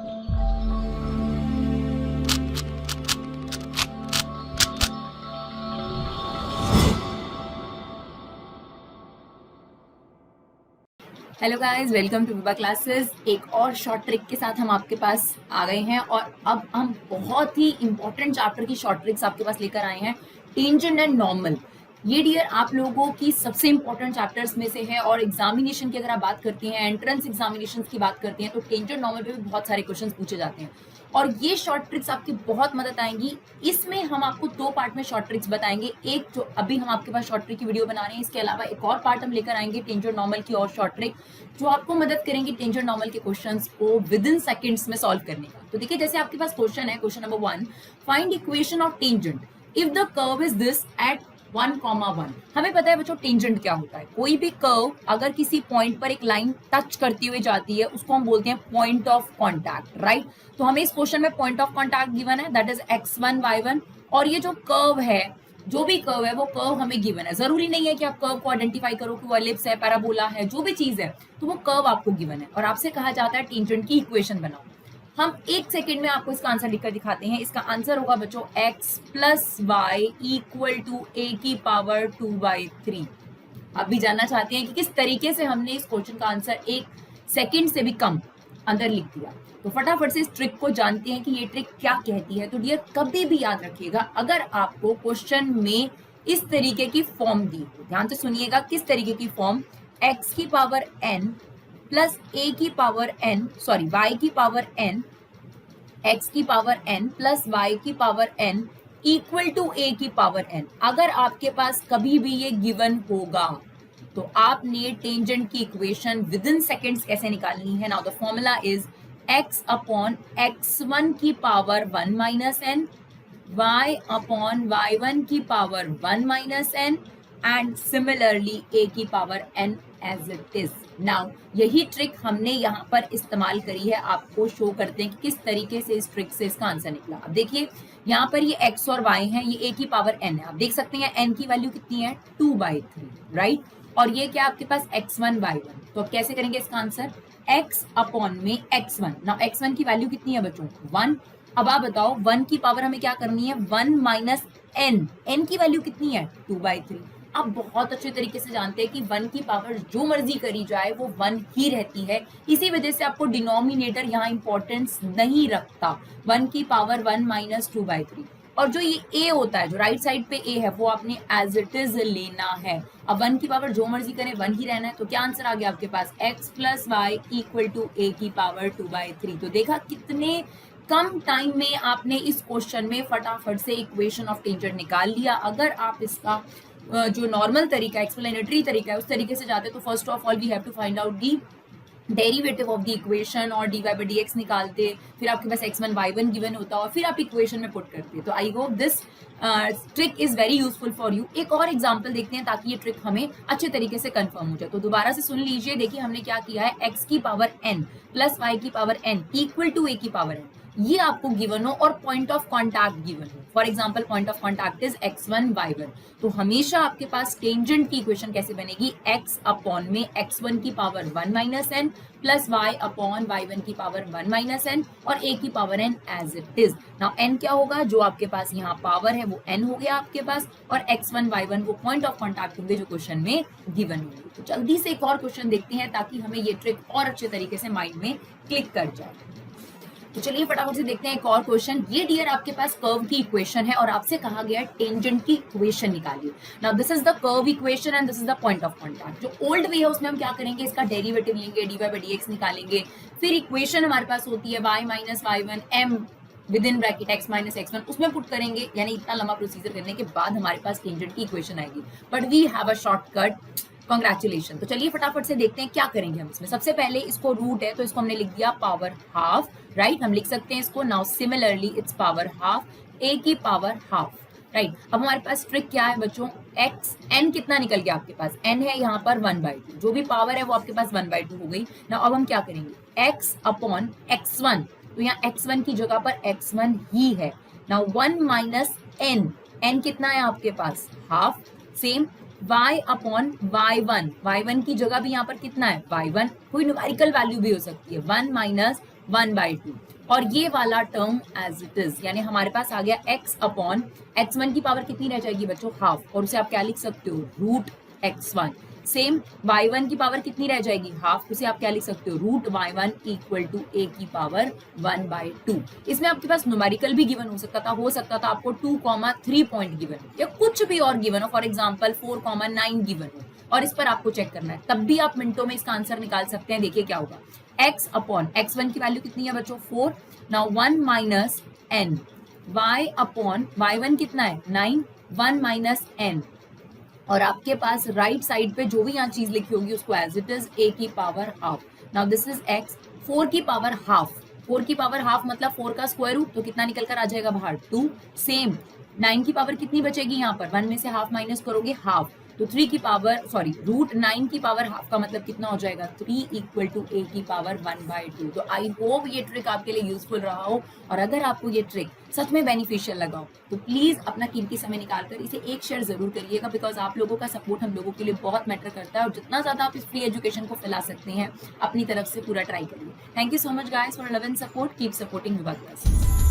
Hello guys, welcome to Vibha classes. एक और short trick के साथ हम आपके पास आ गए हैं और अब हम बहुत ही इंपॉर्टेंट चैप्टर की शॉर्ट ट्रिक्स आपके पास लेकर आए हैं। टेंजेंट एंड नॉर्मल, ये डियर आप लोगों की सबसे इंपॉर्टेंट चैप्टर्स में से है और एग्जामिनेशन की अगर आप बात करती हैं, एंट्रेंस एग्जामिनेशन की बात करती हैं, तो टेंजेंट नॉर्मल पे भी बहुत सारे क्वेश्चन पूछे जाते हैं और ये शॉर्ट ट्रिक्स आपकी बहुत मदद आएंगी। इसमें हम आपको दो पार्ट में शॉर्ट ट्रिक्स बताएंगे। एक जो अभी हम आपके पास शॉर्ट ट्रिक की वीडियो बना रहे हैं, इसके अलावा एक और पार्ट हम लेकर आएंगे टेंजेंट नॉर्मल की और शॉर्ट ट्रिक जो आपको मदद करेंगे टेंजेंट नॉर्मल के क्वेश्चंस को विद इन सेकंड्स में सॉल्व करने का। तो देखिए, जैसे आपके पास क्वेश्चन है, question number 1, find equation of tangent if the curve is this eight 1,1। हमें पता है बच्चों टेंजेंट क्या होता है। कोई भी कर्व अगर किसी पॉइंट पर एक लाइन टच करती हुई जाती है उसको हम बोलते हैं पॉइंट ऑफ कांटेक्ट, राइट। तो हमें इस क्वेश्चन में पॉइंट ऑफ कांटेक्ट गिवन है, दैट इज x1 y1, और ये जो कर्व है, जो भी कर्व है वो कर्व हमें गिवन है। जरूरी नहीं है कि आप कर्व को आइडेंटिफाई करो कि वो एलिप्स है, पैराबोला है, जो भी चीज है, तो वो कर्व आपको गिवन है और आपसे कहा जाता है टेंजेंट की इक्वेशन बनाओ। हम एक सेकेंड में आपको इसका आंसर लिखकर दिखाते हैं। इसका आंसर होगा बच्चों x plus Y equal to a की पावर 2/3। आप भी जानना चाहते हैं कि किस तरीके से हमने इस क्वेश्चन का आंसर एक सेकेंड से भी कम अंदर लिख दिया। तो फटाफट से इस ट्रिक को जानते हैं कि ये ट्रिक क्या कहती है। तो डियर कभी भी याद रखिएगा, अगर आपको क्वेश्चन में इस तरीके की फॉर्म दी, ध्यान से सुनिएगा किस तरीके की फॉर्म, x की पावर n प्लस a की पावर n, सॉरी y की पावर n, x की पावर n प्लस y की power n equal to a की पावर n। अगर आपके पास कभी भी ये गिवन होगा तो आपने टेंजेंट की इक्वेशन विद इन सेकेंड्स कैसे निकालनी है। Now the formula is x upon x1 की power 1 minus n, y upon y1 की power 1 minus n and similarly a की power n as it is. Now यही ट्रिक हमने यहाँ पर इस्तेमाल करी है, आपको शो करते हैं कि किस तरीके से इस ट्रिक से इसका आंसर निकला। अब देखिए, यहाँ पर ये x और y है, ये a की पावर n है। आप देख सकते हैं n की वैल्यू कितनी है, 2/3, राइट। और ये क्या आपके पास x1 y1। तो अब कैसे करेंगे इसका आंसर, x अपॉन में x1। नाउ x1 की वैल्यू कितनी है बच्चों, 1। अब आप बताओ 1 की पावर हमें क्या करनी है, 1 माइनस n की वैल्यू कितनी है, 2/3। आप बहुत अच्छे तरीके से जानते हैं कि 1 की पावर जो मर्जी करी जाए वो 1 ही रहती है। इसी वजह से आपको डिनोमिनेटर यहाँ इंपॉर्टेंस नहीं रखता। 1 की पावर 1 माइनस 2/3, और जो ये a होता है, जो राइट साइड पे a है, वो आपने एज इट इज लेना है। अब 1 की पावर जो मर्जी करें 1 ही रहना है। तो क्या आंसर आ गया आपके पास, x plus Y equal to a की पावर 2/3। तो देखा कितने कम टाइम में आपने इस क्वेश्चन में फटाफट से इक्वेशन ऑफ टेंजेंट निकाल लिया। अगर आप इसका जो नॉर्मल तरीका, एक्सप्लेनेटरी तरीका है, उस तरीके से जाते तो first of all we have to find out the derivative of the equation और dy by dx निकालते, फिर आपके पास x1 y1 गिवन होता और फिर आप इक्वेशन में पुट करते। तो I hope this trick is very useful for you. एक और एग्जांपल देखते हैं ताकि ये ट्रिक हमें अच्छे तरीके से कंफर्म हो जाए। तो दोबारा से सुन लीजिए, देखिए हमने क्या किया है, x की पावर n प्लस y की power n equal to a की पावर n, ये आपको गिवन हो और पॉइंट ऑफ कांटेक्ट गिवन हो। For example point of contact is x1 y1। तो हमेशा आपके पास टेंजेंट की इक्वेशन कैसे बनेगी, x अपॉन में x1 की power 1 minus n plus y upon y1 की पावर 1 माइनस n और a की power n as it is. Now n क्या होगा, जो आपके पास यहाँ पावर है वो n हो गया आपके पास, और x1 y1 वो पॉइंट ऑफ कांटेक्ट होंगे जो क्वेश्चन में गिवन होंगे। तो जल्दी से एक और क्वेश्चन देखते हैं ताकि हमें ये ट्रिक और अच्छे तरीके से माइंड में क्लिक कर जाए। तो चलिए फटाफट से देखते हैं एक और क्वेश्चन। ये डियर आपके पास कर्व की इक्वेशन है और आपसे कहा गया टेंजेंट की इक्वेशन निकालिए। Now this is the curve equation and this is the point of contact. जो ओल्ड वे है उसमें हम क्या करेंगे, इसका डेरिवेटिव लेंगे, dy by dx निकालेंगे, फिर इक्वेशन हमारे पास होती है y minus y1 m with in bracket x minus x1, उसमें पुट करेंगे। यानी इतना लंबा प्रोसीजर करने के बाद हमारे पास टेंजेंट की इक्वेशन आएगी, but we have a shortcut, congratulation. तो चलिए फटाफट से देखते हैं क्या करेंगे हम इसमें। सबसे पहले इसको रूट है तो इसको हमने लिख दिया पावर हाफ, राइट। हम लिख सकते हैं इसको, now similarly it's power half a की पावर हाफ, राइट। अब हमारे पास ट्रिक क्या है बच्चों, x n कितना निकल गया आपके पास, n है यहाँ पर 1/2, जो भी पावर है वो आपके पास 1/2 हो गई। नाउ अब हम क्या करेंगे, x अपॉन x1, तो यहाँ x1 की जगह पर x1 ही है। नाउ 1 माइनस n, n कितना है आपके पास, half. Same y upon y1, y1 की जगह भी यहाँ पर कितना है, y1, कोई न्यूमेरिकल वैल्यू भी हो सकती है, 1 माइनस 1/2। और ये वाला टर्म एज इट इज, यानी हमारे पास आ गया x अपॉन x1 की पावर कितनी रह जाएगी बच्चों, हाफ, और उसे आप क्या लिख सकते हो, रूट x1। सेम y1 की पावर कितनी रह जाएगी, हाफ, उसे आप क्या लिख सकते हो, root y1 equal to a की पावर 1/2। इसमें आपके पास न्यूमेरिकल भी गिवन हो सकता था आपको 2,3 पॉइंट गिवन हो या कुछ भी और गिवन हो, फॉर एग्जाम्पल 4,9 गिवन हो, और इस पर आपको चेक करना है, तब भी आप मिनटों में इसका आंसर निकाल सकते हैं। देखिए क्या होगा, x अपॉन x1 की वैल्यू कितनी है बच्चों, 4, now 1 minus n, y upon y1 कितना है 9, 1 माइनस n, और आपके पास राइट साइड पे जो भी यहाँ चीज लिखी होगी उसको एज इट इज a की power half. Now this is x, 4 की पावर हाफ, 4 की पावर हाफ मतलब 4 का स्क्वायर रूट, तो कितना निकल कर आ जाएगा बाहर, 2। सेम 9 की पावर कितनी बचेगी यहाँ पर, 1 में से हाफ माइनस करोगे हाफ, तो 3 की पावर रूट 9 की पावर हाफ का मतलब कितना हो जाएगा, 3 इक्वल टू a की पावर 1/2। तो आई होप ये ट्रिक आपके लिए यूजफुल रहा हो, और अगर आपको ये ट्रिक सच में बेनिफिशियल लगा हो तो प्लीज अपना कीमती समय निकालकर इसे एक शेयर जरूर करिएगा, बिकॉज आप लोगों का सपोर्ट हम लोगों के लिए बहुत मैटर करता है, और जितना ज्यादा आप इस फ्री एजुकेशन को फैला सकते हैं अपनी तरफ से पूरा ट्राई करिए। Thank you so much guys for love and support, keep supporting विभाग क्लासेस।